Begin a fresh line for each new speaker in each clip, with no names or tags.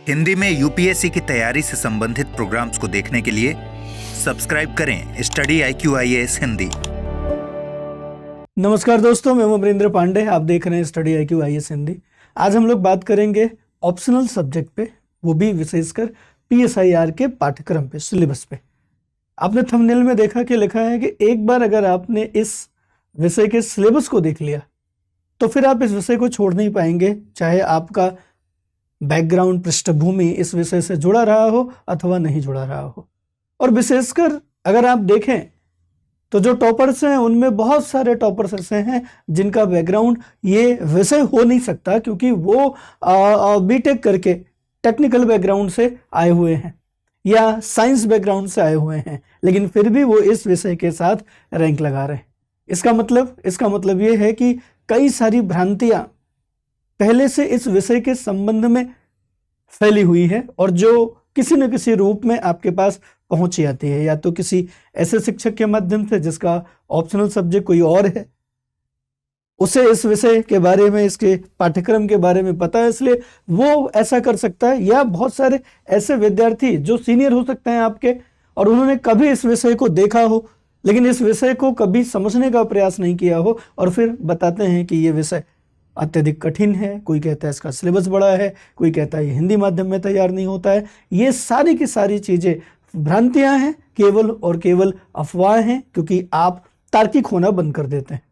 हिंदी में यूपीएससी की तैयारी से संबंधित प्रोग्राम्स को देखने के लिए सब्सक्राइब करें स्टडी IQ IAS हिंदी।
नमस्कार दोस्तों, मैं अमरिंदर पांडे, आप देख रहे हैं स्टडी IQ IAS हिंदी। आज हम लोग बात करेंगे ऑप्शनल सब्जेक्ट पे, वो भी विशेषकर PSIR के पाठ्यक्रम पे, सिलेबस पे। आपने थंबनेल में देखा कि लिखा है कि एक बार अगर आपने इस विषय के सिलेबस को देख लिया तो फिर आप इस विषय को छोड़ नहीं पाएंगे, चाहे आपका बैकग्राउंड, पृष्ठभूमि इस विषय से जुड़ा रहा हो अथवा नहीं जुड़ा रहा हो। और विशेषकर अगर आप देखें तो जो टॉपर्स हैं उनमें बहुत सारे टॉपर्स ऐसे हैं जिनका बैकग्राउंड ये विषय हो नहीं सकता, क्योंकि वो बीटेक करके टेक्निकल बैकग्राउंड से आए हुए हैं या साइंस बैकग्राउंड से आए हुए हैं, लेकिन फिर भी वो इस विषय के साथ रैंक लगा रहे हैं। इसका मतलब ये है कि कई सारी भ्रांतियां पहले से इस विषय के संबंध में फैली हुई है और जो किसी न किसी रूप में आपके पास पहुंच जाती है, या तो किसी ऐसे शिक्षक के माध्यम से जिसका ऑप्शनल सब्जेक्ट कोई और है, उसे इस विषय के बारे में, इसके पाठ्यक्रम के बारे में पता है इसलिए वो ऐसा कर सकता है, या बहुत सारे ऐसे विद्यार्थी जो सीनियर हो सकते हैं आपके और उन्होंने कभी इस विषय को देखा हो लेकिन इस विषय को कभी समझने का प्रयास नहीं किया हो और फिर बताते हैं कि ये विषय अत्यधिक कठिन है। कोई कहता है इसका सिलेबस बड़ा है, कोई कहता है ये हिंदी माध्यम में तैयार नहीं होता है। ये सारी की सारी चीज़ें भ्रांतियां हैं, केवल और केवल अफवाह हैं, क्योंकि आप तार्किक होना बंद कर देते हैं।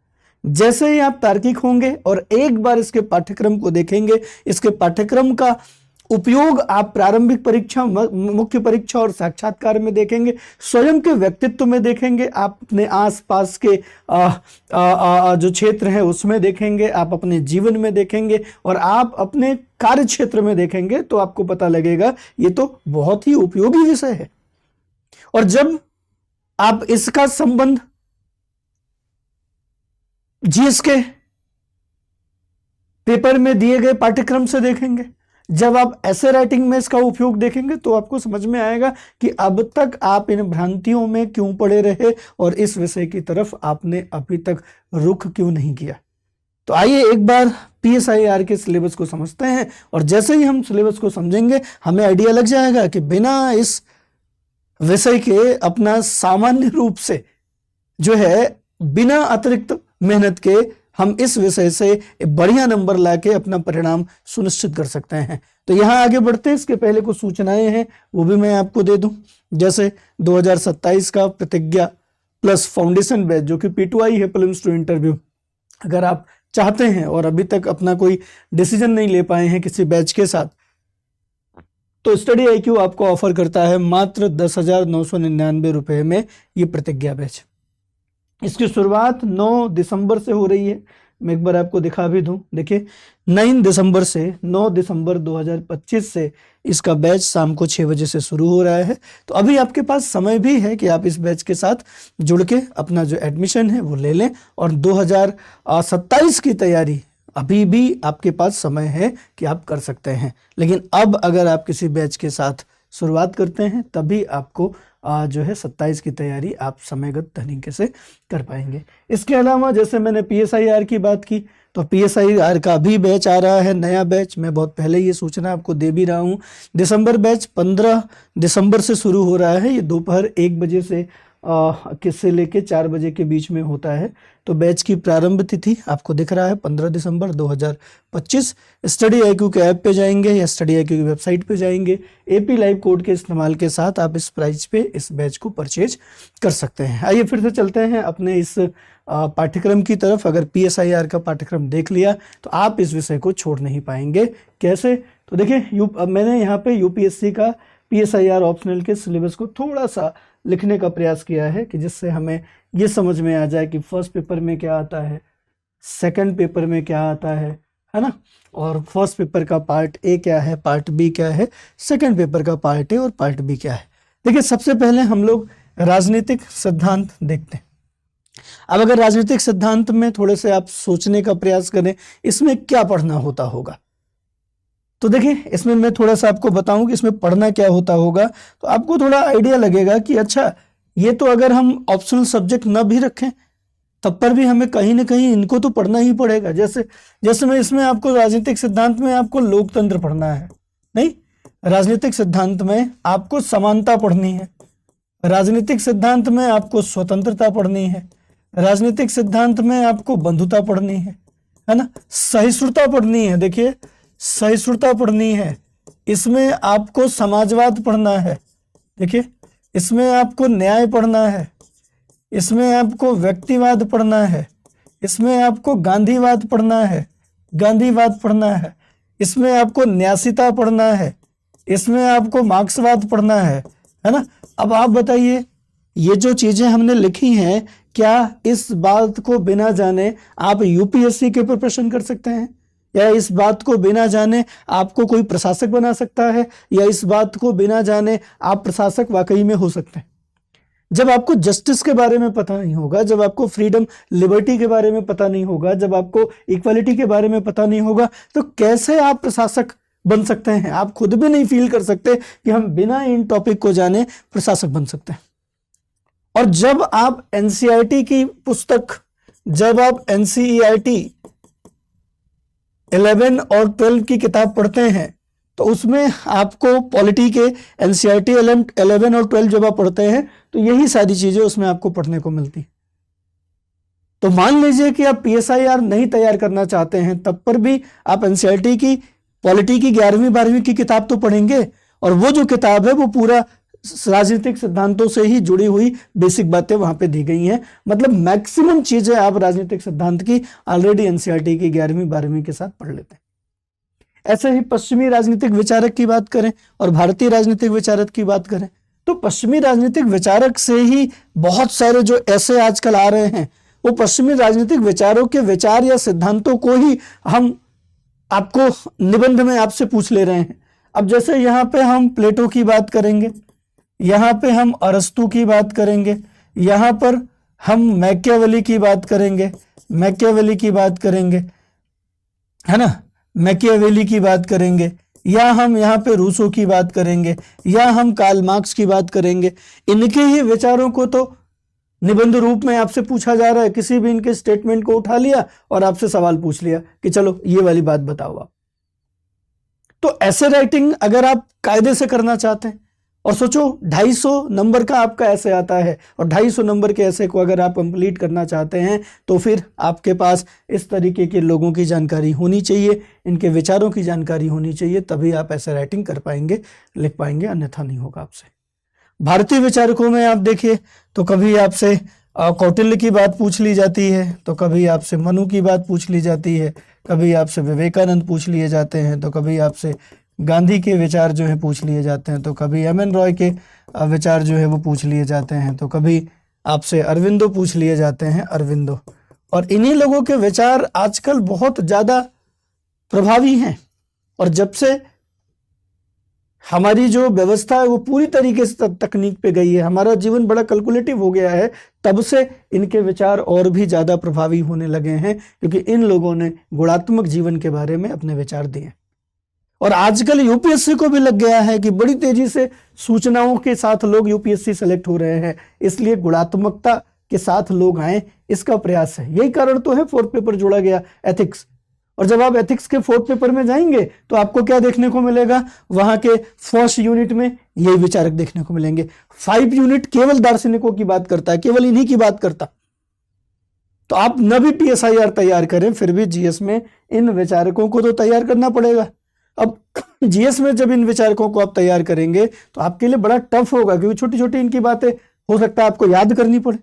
जैसे ही आप तार्किक होंगे और एक बार इसके पाठ्यक्रम को देखेंगे, इसके पाठ्यक्रम का उपयोग आप प्रारंभिक परीक्षा, मुख्य परीक्षा और साक्षात्कार में देखेंगे, स्वयं के व्यक्तित्व में देखेंगे, आप अपने आसपास के जो क्षेत्र है उसमें देखेंगे, आप अपने जीवन में देखेंगे और आप अपने कार्य क्षेत्र में देखेंगे, तो आपको पता लगेगा ये तो बहुत ही उपयोगी विषय है। और जब आप इसका संबंध जीएस के पेपर में दिए गए पाठ्यक्रम से देखेंगे, जब आप ऐसे राइटिंग में इसका उपयोग देखेंगे, तो आपको समझ में आएगा कि अब तक आप इन भ्रांतियों में क्यों पड़े रहे और इस विषय की तरफ आपने अभी तक रुख क्यों नहीं किया। तो आइए एक बार PSIR के सिलेबस को समझते हैं, और जैसे ही हम सिलेबस को समझेंगे हमें आइडिया लग जाएगा कि बिना इस विषय के अपना सामान्य रूप से जो है, बिना अतिरिक्त मेहनत के हम इस विषय से बढ़िया नंबर लाके अपना परिणाम सुनिश्चित कर सकते हैं। तो यहाँ आगे बढ़ते हैं, इसके पहले कुछ सूचनाएं हैं वो भी मैं आपको दे दूं। जैसे 2027 का प्रतिज्ञा प्लस फाउंडेशन बैच, जो कि P2I है, प्रीलिम्स टू इंटरव्यू, अगर आप चाहते हैं और अभी तक अपना कोई डिसीजन नहीं ले पाए हैं किसी बैच के साथ, तो स्टडी IQ आपको ऑफर करता है मात्र 10,999 रुपये में ये प्रतिज्ञा बैच। इसकी शुरुआत 9 दिसंबर से हो रही है। मैं एक बार आपको दिखा भी दूं, देखिए 9 दिसंबर से 9 दिसंबर 2025 से इसका बैच शाम को 6 बजे से शुरू हो रहा है। तो अभी आपके पास समय भी है कि आप इस बैच के साथ जुड़ के अपना जो एडमिशन है वो ले लें, और 2027 की तैयारी अभी भी आपके पास समय है कि आप कर सकते हैं। लेकिन अब अगर आप किसी बैच के साथ शुरुआत करते हैं तभी आपको जो है 27 की तैयारी आप समयगत तरीके से कर पाएंगे। इसके अलावा जैसे मैंने PSIR की बात की, तो PSIR का भी बैच आ रहा है, नया बैच। मैं बहुत पहले ये सूचना आपको दे भी रहा हूँ। दिसंबर बैच 15 दिसंबर से शुरू हो रहा है। ये दोपहर 1 बजे से किससे लेके 4 बजे के बीच में होता है। तो बैच की प्रारंभ तिथि आपको दिख रहा है 15 दिसंबर 2025। स्टडी IQ के ऐप पे जाएंगे या स्टडी IQ की वेबसाइट पे जाएंगे, AP लाइव कोड के इस्तेमाल के साथ आप इस प्राइस पे इस बैच को परचेज कर सकते हैं। आइए फिर से चलते हैं अपने इस पाठ्यक्रम की तरफ। अगर PSIR का पाठ्यक्रम देख लिया तो आप इस विषय को छोड़ नहीं पाएंगे। कैसे? तो देखिए, मैंने यहाँ पे UPSC का PSIR ऑप्शनल के सिलेबस को थोड़ा सा लिखने का प्रयास किया है कि जिससे हमें ये समझ में आ जाए कि फर्स्ट पेपर में क्या आता है, सेकंड पेपर में क्या आता है ना, और फर्स्ट पेपर का पार्ट A क्या है, पार्ट B क्या है, सेकंड पेपर का पार्ट A और पार्ट B क्या है। देखिए, सबसे पहले हम लोग राजनीतिक सिद्धांत देखते हैं। अब अगर राजनीतिक सिद्धांत में थोड़े से आप सोचने का प्रयास करें, इसमें क्या पढ़ना होता होगा, तो देखिए इसमें मैं थोड़ा सा आपको बताऊं कि इसमें पढ़ना क्या होता होगा, तो आपको थोड़ा आइडिया लगेगा कि अच्छा, ये तो अगर हम ऑप्शनल सब्जेक्ट न भी रखें तब पर भी हमें कहीं ना कहीं इनको तो पढ़ना ही पड़ेगा। जैसे मैं इसमें आपको राजनीतिक सिद्धांत में आपको लोकतंत्र पढ़ना है, नहीं, राजनीतिक सिद्धांत में आपको समानता पढ़नी है, राजनीतिक सिद्धांत में आपको स्वतंत्रता पढ़नी है, राजनीतिक सिद्धांत में आपको बंधुता पढ़नी है ना, सहिष्णुता पढ़नी है। देखिए सहिष्णुता पढ़नी है, इसमें आपको समाजवाद पढ़ना है, देखिए इसमें आपको न्याय पढ़ना है, इसमें आपको व्यक्तिवाद पढ़ना है, इसमें आपको गांधीवाद पढ़ना है, गांधीवाद पढ़ना है, इसमें आपको न्यासीता पढ़ना है, इसमें आपको मार्क्सवाद पढ़ना है ना। अब आप बताइए ये जो चीजें हमने लिखी हैं, क्या इस बात को बिना जाने आप यूपीएससी के प्रिपरेशन कर सकते हैं, या इस बात को बिना जाने आपको कोई प्रशासक बना सकता है, या इस बात को बिना जाने आप प्रशासक वाकई में हो सकते हैं? जब आपको जस्टिस के बारे में पता नहीं होगा, जब आपको फ्रीडम लिबर्टी के बारे में पता नहीं होगा, जब आपको इक्वालिटी के बारे में पता नहीं होगा, तो कैसे आप प्रशासक बन सकते हैं? आप खुद भी नहीं फील कर सकते कि हम बिना इन टॉपिक को जाने प्रशासक बन सकते हैं। और जब आप एनसीईआरटी की पुस्तक, जब आप एनसीईआरटी 11 और 12 की किताब पढ़ते हैं, तो उसमें आपको पॉलिटी के एनसीईआरटी 11 और 12 जब आप पढ़ते हैं तो यही सारी चीजें उसमें आपको पढ़ने को मिलती। तो मान लीजिए कि आप पीएसआईआर नहीं तैयार करना चाहते हैं, तब पर भी आप एनसीईआरटी की पॉलिटी की 11वीं 12वीं की किताब तो पढ़ेंगे, और वो जो किताब है वो पूरा राजनीतिक सिद्धांतों से ही जुड़ी हुई बेसिक बातें वहां पे दी गई हैं। मतलब मैक्सिमम चीजें आप राजनीतिक सिद्धांत की ऑलरेडी एनसीईआरटी की 11वीं 12वीं के साथ पढ़ लेते हैं। ऐसे ही पश्चिमी राजनीतिक विचारक की बात करें और भारतीय राजनीतिक विचारक की बात करें, तो पश्चिमी राजनीतिक विचारक से ही बहुत सारे जो ऐसे आजकल आ रहे हैं, वो पश्चिमी राजनीतिक विचारों के विचार या सिद्धांतों को ही हम आपको निबंध में आपसे पूछ ले रहे हैं। अब जैसे यहाँ पे हम प्लेटो की बात करेंगे, यहाँ पे हम अरस्तु की बात करेंगे, यहाँ पर हम मैकियावेली की बात करेंगे, मैकियावेली की बात करेंगे, है ना, मैकियावेली की बात करेंगे, या हम यहाँ पे रूसो की बात करेंगे, या हम कार्ल मार्क्स की बात करेंगे। इनके ही विचारों को तो निबंध रूप में आपसे पूछा जा रहा है। किसी भी इनके स्टेटमेंट को उठा लिया और आपसे सवाल पूछ लिया कि चलो ये वाली बात बताओ आप। तो ऐसे राइटिंग अगर आप कायदे से करना चाहते हैं, और सोचो 250 नंबर का आपका ऐसे आता है, और 250 नंबर के ऐसे को अगर आप कंप्लीट करना चाहते हैं, तो फिर आपके पास इस तरीके के लोगों की जानकारी होनी चाहिए, इनके विचारों की जानकारी होनी चाहिए, तभी आप ऐसे राइटिंग कर पाएंगे, लिख पाएंगे, अन्यथा नहीं होगा आपसे। भारतीय विचारकों में आप देखिए तो कभी आपसे कौटिल्य की बात पूछ ली जाती है, तो कभी आपसे मनु की बात पूछ ली जाती है, कभी आपसे विवेकानंद पूछ लिए जाते हैं, तो कभी आपसे गांधी के विचार जो है पूछ लिए जाते हैं, तो कभी एम.एन. रॉय के विचार जो है वो पूछ लिए जाते हैं, तो कभी आपसे अरविंदो पूछ लिए जाते हैं, अरविंदो। और इन्हीं लोगों के विचार आजकल बहुत ज़्यादा प्रभावी हैं, और जब से हमारी जो व्यवस्था है वो पूरी तरीके से तकनीक पे गई है, हमारा जीवन बड़ा कैलकुलेटिव हो गया है, तब से इनके विचार और भी ज़्यादा प्रभावी होने लगे हैं, क्योंकि इन लोगों ने गुणात्मक जीवन के बारे में अपने विचार दिए। और आजकल यूपीएससी को भी लग गया है कि बड़ी तेजी से सूचनाओं के साथ लोग यूपीएससी सेलेक्ट हो रहे हैं, इसलिए गुणात्मकता के साथ लोग आए, इसका प्रयास है। यही कारण तो है 4th पेपर जोड़ा गया, एथिक्स। और जब आप एथिक्स के 4th पेपर में जाएंगे तो आपको क्या देखने को मिलेगा, वहां के 1st यूनिट में यही विचारक देखने को मिलेंगे। 5 यूनिट केवल दार्शनिकों की बात करता है, केवल इन्हीं की बात करता। तो आप न भी पीएसआईआर तैयार करें, फिर भी जीएस में इन विचारकों को तो तैयार करना पड़ेगा। अब जीएस में जब इन विचारकों को आप तैयार करेंगे तो आपके लिए बड़ा टफ होगा, क्योंकि छोटी छोटी इनकी बातें हो सकता है आपको याद करनी पड़े।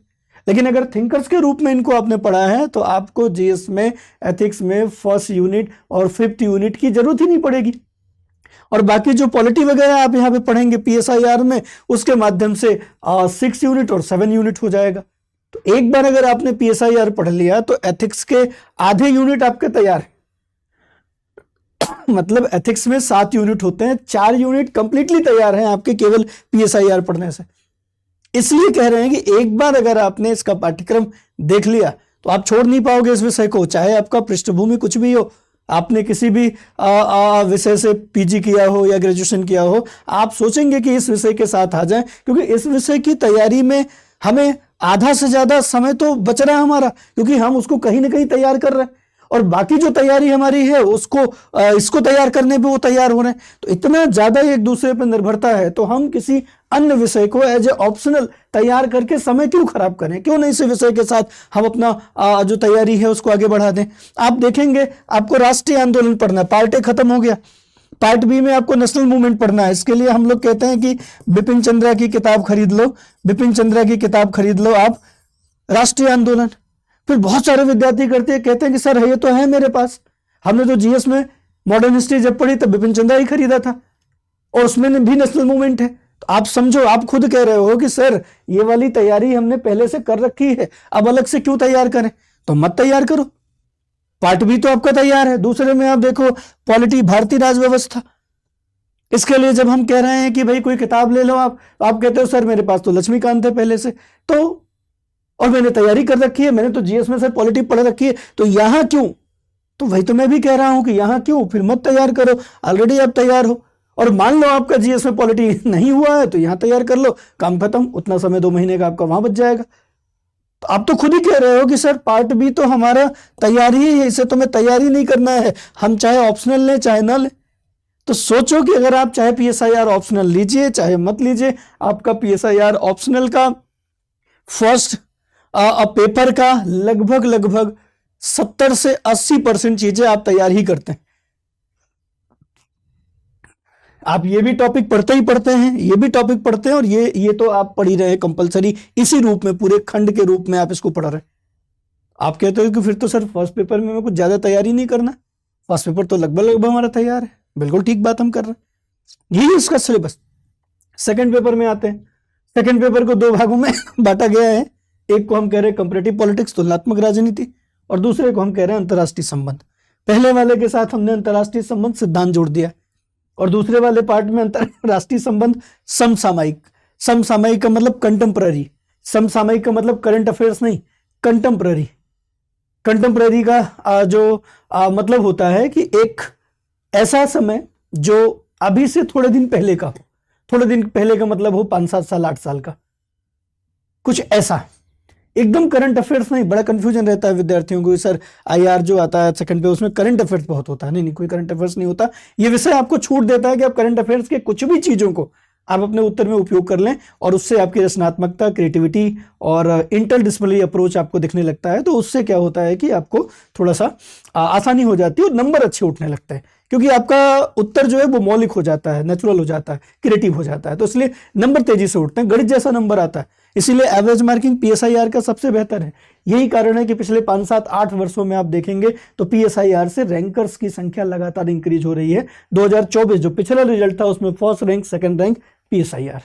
लेकिन अगर थिंकर्स के रूप में इनको आपने पढ़ा है तो आपको जीएस में, एथिक्स में 1st यूनिट और 5th यूनिट की जरूरत ही नहीं पड़ेगी। और बाकी जो पॉलिटी वगैरह आप यहाँ पे पढ़ेंगे पीएसआईआर में, उसके माध्यम से 6 यूनिट और 7 यूनिट हो जाएगा। तो एक बार अगर आपने पीएसआईआर पढ़ लिया तो एथिक्स के आधे यूनिट आपके तैयार है। मतलब एथिक्स में 7 यूनिट होते हैं, 4 यूनिट कंप्लीटली तैयार हैं आपके केवल पीएसआईआर पढ़ने से। इसलिए कह रहे हैं कि एक बार अगर आपने इसका पाठ्यक्रम देख लिया तो आप छोड़ नहीं पाओगे इस विषय को, चाहे आपका पृष्ठभूमि कुछ भी हो, आपने किसी भी विषय से पीजी किया हो या ग्रेजुएशन किया हो, आप सोचेंगे कि इस विषय के साथ आ जाएं, क्योंकि इस विषय की तैयारी में हमें आधा से ज्यादा समय तो बच रहा है हमारा, क्योंकि हम उसको कहीं ना कहीं तैयार कर रहे हैं। और बाकी जो तैयारी हमारी है उसको इसको तैयार करने पे वो तैयार हो रहे हैं। तो इतना ज्यादा एक दूसरे पर निर्भरता है, तो हम किसी अन्य विषय को एज ए ऑप्शनल तैयार करके समय क्यों खराब करें? क्यों नहीं इसी विषय के साथ हम अपना जो तैयारी है उसको आगे बढ़ा दें। आप देखेंगे आपको राष्ट्रीय आंदोलन पढ़ना है, पार्ट ए खत्म हो गया, पार्ट बी में आपको नेशनल मूवमेंट पढ़ना है। इसके लिए हम लोग कहते हैं कि बिपिन चंद्रा की किताब खरीद लो, बिपिन चंद्रा की किताब खरीद लो आप, राष्ट्रीय आंदोलन। फिर बहुत सारे विद्यार्थी करते हैं, कहते हैं कि सर ये तो है मेरे पास, हमने तो जीएस में मॉडर्न हिस्ट्री जब पढ़ी तब बिपिन चंद्रा ही खरीदा था और उसमें भी नेशनल मूवमेंट है। तो आप समझो, आप खुद कह रहे हो कि सर ये वाली तैयारी हमने पहले से कर रखी है, अब अलग से क्यों तैयार करें? तो मत तैयार करो, पार्ट बी तो आपका तैयार है। दूसरे में आप देखो पॉलिटी, भारतीय राज व्यवस्था, इसके लिए जब हम कह रहे हैं कि भाई कोई किताब ले लो आप कहते हो सर मेरे पास तो लक्ष्मीकांत है पहले से, तो और मैंने तैयारी कर रखी है, मैंने तो जीएस में सर पॉलिटी पढ़ रखी है, तो यहां क्यों? तो वही तो मैं भी कह रहा हूं कि यहां क्यों, फिर मत तैयार करो, ऑलरेडी आप तैयार हो। और मान लो आपका जीएस में पॉलिटी नहीं हुआ है तो यहां तैयार कर लो, काम खत्म, उतना समय 2 महीने का आपका वहां बच जाएगा। तो आप तो खुद ही कह रहे हो कि सर पार्ट बी तो हमारा तैयारी ही है, इसे तो मैं तैयारी नहीं करना है, हम चाहे ऑप्शनल लें चाहे ना लें। तो सोचो कि अगर आप चाहे पीएसआईआर ऑप्शनल लीजिए चाहे मत लीजिए, आपका पीएसआईआर ऑप्शनल का फर्स्ट पेपर का लगभग 70 से 80% चीजें आप तैयार ही करते हैं। आप ये भी टॉपिक पढ़ते ही पढ़ते हैं, ये भी टॉपिक पढ़ते हैं, और ये तो आप पढ़ ही रहे हैं कंपलसरी, इसी रूप में पूरे खंड के रूप में आप इसको पढ़ रहे हैं। आप कहते हो कि फिर तो सर फर्स्ट पेपर में कुछ ज्यादा तैयारी नहीं करना, फर्स्ट पेपर तो लगभग हमारा तैयार है। बिल्कुल ठीक बात हम कर रहे हैं, यही इसका सिलेबस। सेकंड पेपर में आते हैं, सेकंड पेपर को 2 भागों में बांटा गया है। एक को हम कह रहे हैं कंपैरेटिव पॉलिटिक्स, तुलनात्मक राजनीति, और दूसरे को हम कह रहे हैं अंतर्राष्ट्रीय संबंध। पहले वाले के साथ हमने अंतर्राष्ट्रीय संबंध सिद्धांत जोड़ दिया और दूसरे वाले पार्ट में अंतर्राष्ट्रीय संबंध समसामयिक। समसामयिक का मतलब कंटेम्पररी, समसामयिक का मतलब करंट अफेयर्स नहीं, कंटेम्पररी। कंटेम्पररी का जो मतलब होता है कि एक ऐसा समय जो अभी से थोड़े दिन पहले का हो, थोड़े दिन पहले का मतलब हो 5-7 साल 8 साल का, कुछ ऐसा। एकदम करंट अफेयर्स नहीं, बड़ा कंफ्यूजन रहता है विद्यार्थियों को, सर आईआर जो आता है सेकंड पे उसमें करंट अफेयर्स बहुत होता है। नहीं, कोई करंट अफेयर्स नहीं होता। ये विषय आपको छूट देता है कि आप करंट अफेयर्स के कुछ भी चीजों को आप अपने उत्तर में उपयोग कर लें और उससे आपकी रचनात्मकता, क्रिएटिविटी और इंटरडिसिप्लिनरी अप्रोच आपको दिखने लगता है। तो उससे क्या होता है कि आपको थोड़ा सा आसानी हो जाती है और नंबर अच्छे उठने लगते हैं, क्योंकि आपका उत्तर जो है वो मौलिक हो जाता है, नेचुरल हो जाता है, क्रिएटिव हो जाता है, तो इसलिए नंबर तेजी से उठते हैं, गणित जैसा नंबर आता है। इसीलिए एवरेज मार्किंग पीएसआईआर का सबसे बेहतर है। यही कारण है कि पिछले 5, 7, 8 वर्षों में आप देखेंगे तो पीएसआईआर से रैंकर्स की संख्या लगातार इंक्रीज हो रही है। 2024 जो पिछला रिजल्ट था उसमें first rank, second rank PSIR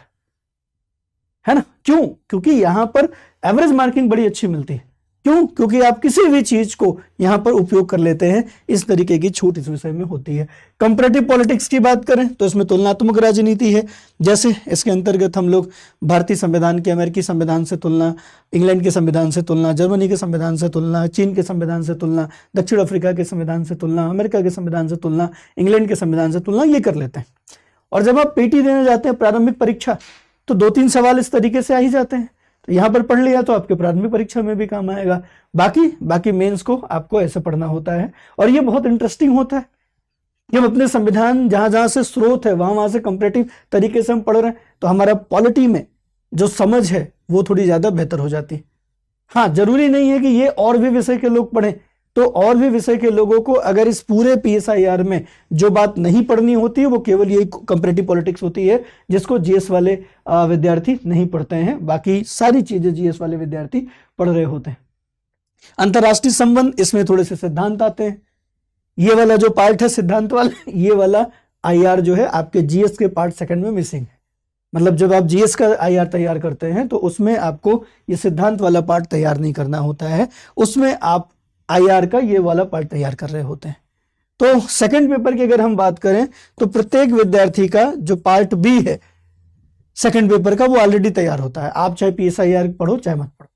है ना। क्यों? क्योंकि यहां पर एवरेज मार्किंग बड़ी अच्छी मिलती है। क्यों? क्योंकि आप किसी भी चीज को यहां पर उपयोग कर लेते हैं, इस तरीके की छूट इस विषय में होती है। कंपैरेटिव पॉलिटिक्स की बात करें तो इसमें तुलनात्मक राजनीति है। जैसे इसके अंतर्गत हम लोग भारतीय संविधान की अमेरिकी संविधान से तुलना, इंग्लैंड के संविधान से तुलना, जर्मनी के संविधान से तुलना, चीन के संविधान से तुलना, दक्षिण अफ्रीका के संविधान से तुलना, अमेरिका के संविधान से तुलना, इंग्लैंड के संविधान से तुलना, ये कर लेते हैं। और जब आप पीटी देने जाते हैं प्रारंभिक परीक्षा, तो 2-3 सवाल इस तरीके से आ ही जाते हैं। तो यहां पर पढ़ लिया तो आपके प्राथमिक परीक्षा में भी काम आएगा। बाकी मेंस को आपको ऐसे पढ़ना होता है। और ये बहुत इंटरेस्टिंग होता है कि हम अपने संविधान जहां जहां से स्रोत है वहां से कंपैरेटिव तरीके से हम पढ़ रहे हैं, तो हमारा पॉलिटी में जो समझ है वो थोड़ी ज्यादा बेहतर हो जाती है। हाँ, जरूरी नहीं है कि ये और भी विषय के लोग पढ़ें, तो और भी विषय के लोगों को अगर इस पूरे पीएसआईआर में जो बात नहीं पढ़नी होती है वो केवल यही कंपैरेटिव पॉलिटिक्स होती है, जिसको जीएस वाले विद्यार्थी नहीं पढ़ते हैं। बाकी सारी चीजें जीएस वाले विद्यार्थी पढ़ रहे होते हैं। अंतरराष्ट्रीय संबंध, इसमें थोड़े से सिद्धांत आते हैं। ये वाला जो पार्ट है सिद्धांत वाला, ये वाला आईआर जो है आपके जीएस के पार्ट सेकंड में मिसिंग है। मतलब जब आप जीएस का आईआर तैयार करते हैं तो उसमें आपको ये सिद्धांत वाला पार्ट तैयार नहीं करना होता है, उसमें आप आईआर का ये वाला पार्ट तैयार कर रहे होते हैं। तो सेकंड पेपर की अगर हम बात करें तो प्रत्येक विद्यार्थी का जो पार्ट बी है सेकंड पेपर का वो ऑलरेडी तैयार होता है। आप चाहे पीएसआईआर पढ़ो चाहे मत पढ़ो,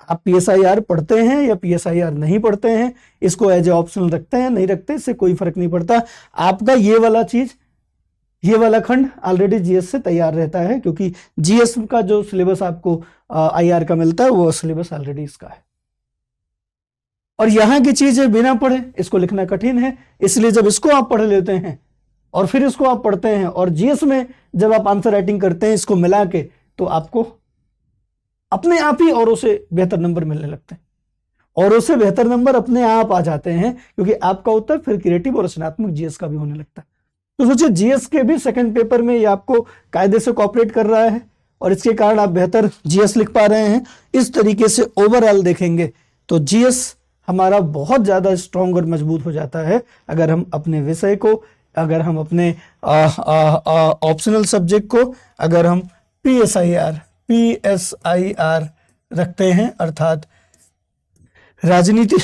आप पीएसआईआर पढ़ते हैं या पीएसआईआर नहीं पढ़ते हैं, इसको एज ए ऑप्शनल रखते हैं नहीं रखते, इससे कोई फर्क नहीं पड़ता। आपका ये वाला चीज, ये वाला खंड ऑलरेडी जीएस से तैयार रहता है, क्योंकि जीएस का जो सिलेबस आपको आईआर का मिलता है वो सिलेबस ऑलरेडी इसका है। और यहाँ की चीजें बिना पढ़े इसको लिखना कठिन है, इसलिए जब इसको आप पढ़ लेते हैं और फिर इसको आप पढ़ते हैं और जीएस में जब आप आंसर राइटिंग करते हैं इसको मिला के, तो आपको अपने आप ही औरों से बेहतर नंबर मिलने लगते हैं। औरों से बेहतर नंबर अपने आप आ जाते हैं, क्योंकि आपका उत्तर फिर क्रिएटिव और रचनात्मक जीएस का भी होने लगता है। तो सोचिए जीएस के भी सेकंड पेपर में ये आपको कायदे से कोऑपरेट कर रहा है और इसके कारण आप बेहतर जीएस लिख पा रहे हैं। इस तरीके से ओवरऑल देखेंगे तो जीएस हमारा बहुत ज्यादा स्ट्रांग और मजबूत हो जाता है अगर हम अपने विषय को, अगर हम अपने ऑप्शनल सब्जेक्ट को, अगर हम PSIR रखते हैं, अर्थात राजनीति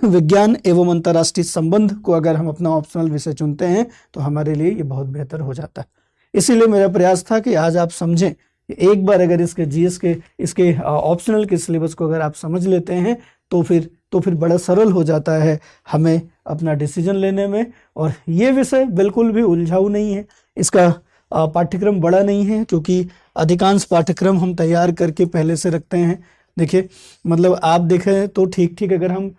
विज्ञान एवं अंतर्राष्ट्रीय संबंध को अगर हम अपना ऑप्शनल विषय चुनते हैं तो हमारे लिए ये बहुत बेहतर हो जाता है। इसीलिए मेरा प्रयास था कि आज आप समझें, एक बार अगर इसके जीएस के, इसके ऑप्शनल के सिलेबस को अगर आप समझ लेते हैं तो फिर बड़ा सरल हो जाता है हमें अपना डिसीजन लेने में। और ये विषय बिल्कुल भी उलझाऊ नहीं है, इसका पाठ्यक्रम बड़ा नहीं है, क्योंकि अधिकांश पाठ्यक्रम हम तैयार करके पहले से रखते हैं। देखिए मतलब आप देखें तो ठीक अगर हम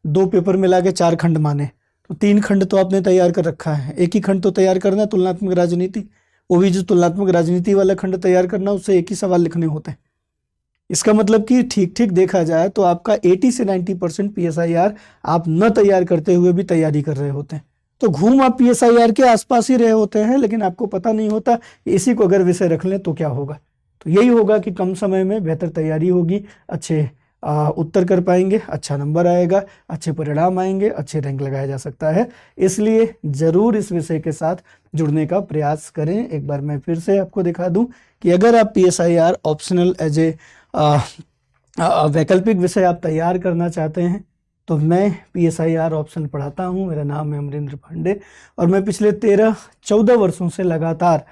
2 पेपर मिला के 4 खंड माने तो 3 खंड तो आपने तैयार कर रखा है, एक ही खंड तो तैयार करना है तुलनात्मक राजनीति। वो भी जो तुलनात्मक राजनीति वाला खंड तैयार करना, उससे एक ही सवाल लिखने होते हैं। इसका मतलब कि ठीक देखा जाए तो आपका 80 से 90% PSIR आप न तैयार करते हुए भी तैयारी कर रहे होते हैं। तो घूम आप PSIR के आसपास ही रहे होते हैं, लेकिन आपको पता नहीं होता कि इसी को अगर विषय रख लें तो क्या होगा। तो यही होगा कि कम समय में बेहतर तैयारी होगी, अच्छे उत्तर कर पाएंगे, अच्छा नंबर आएगा, अच्छे परिणाम आएंगे, अच्छे रैंक लगाया जा सकता है। इसलिए ज़रूर इस विषय के साथ जुड़ने का प्रयास करें। एक बार मैं फिर से आपको दिखा दूं कि अगर आप PSIR ऑप्शनल एज ए वैकल्पिक विषय आप तैयार करना चाहते हैं तो मैं PSIR ऑप्शनल पढ़ाता हूं। मेरा नाम है अमरेंद्र पांडे और मैं पिछले 13-14 वर्षों से लगातार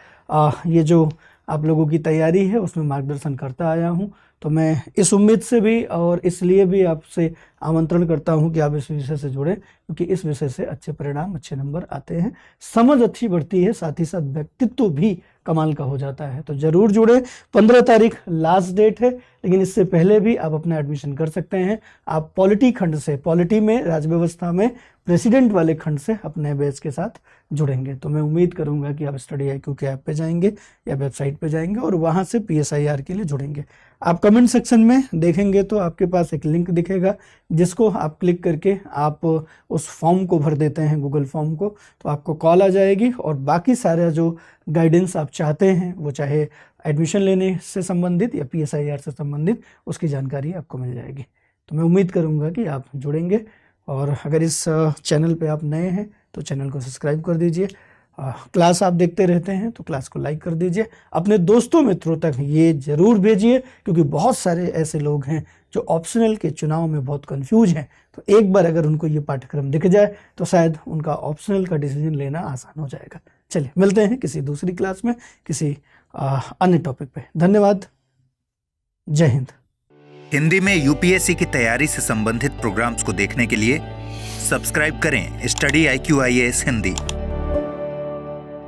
ये जो आप लोगों की तैयारी है उसमें मार्गदर्शन करता आया हूं। तो मैं इस उम्मीद से भी और इसलिए भी आपसे आमंत्रण करता हूं कि आप इस विषय से जुड़ें, क्योंकि इस विषय से अच्छे परिणाम, अच्छे नंबर आते हैं, समझ अच्छी बढ़ती है, साथ ही साथ व्यक्तित्व भी कमाल का हो जाता है। तो जरूर जुड़े। 15 तारीख लास्ट डेट है, लेकिन इससे पहले भी आप अपना एडमिशन कर सकते हैं। आप पॉलिटी खंड से, पॉलिटी में राजव्यवस्था में प्रेसिडेंट वाले खंड से अपने बैच के साथ जुड़ेंगे। तो मैं उम्मीद करूंगा कि आप स्टडी IQ के ऐप पे जाएंगे या वेबसाइट पे जाएंगे और वहां से PSIR के लिए जुड़ेंगे। आप कमेंट सेक्शन में देखेंगे तो आपके पास एक लिंक दिखेगा, जिसको आप क्लिक करके आप उस फॉर्म को भर देते हैं, गूगल फॉर्म को, तो आपको कॉल आ जाएगी और बाकी सारा जो गाइडेंस आप चाहते हैं, वो चाहे एडमिशन लेने से संबंधित या PSIR से संबंधित, उसकी जानकारी आपको मिल जाएगी। तो मैं उम्मीद करूंगा कि आप जुड़ेंगे। और अगर इस चैनल पे आप नए हैं तो चैनल को सब्सक्राइब कर दीजिए। क्लास आप देखते रहते हैं तो क्लास को लाइक कर दीजिए। अपने दोस्तों मित्रों तक ये जरूर भेजिए, क्योंकि बहुत सारे ऐसे लोग हैं जो ऑप्शनल के चुनाव में बहुत कंफ्यूज हैं। तो एक बार अगर उनको ये पाठ्यक्रम दिख जाए तो शायद उनका ऑप्शनल का डिसीजन लेना आसान हो जाएगा। चलिए मिलते हैं किसी दूसरी क्लास में, किसी अन्य टॉपिक पे। धन्यवाद। जय हिंद।
हिंदी में UPSC की तैयारी से संबंधित प्रोग्राम्स को देखने के लिए सब्सक्राइब करें स्टडी IQ IAS हिंदी।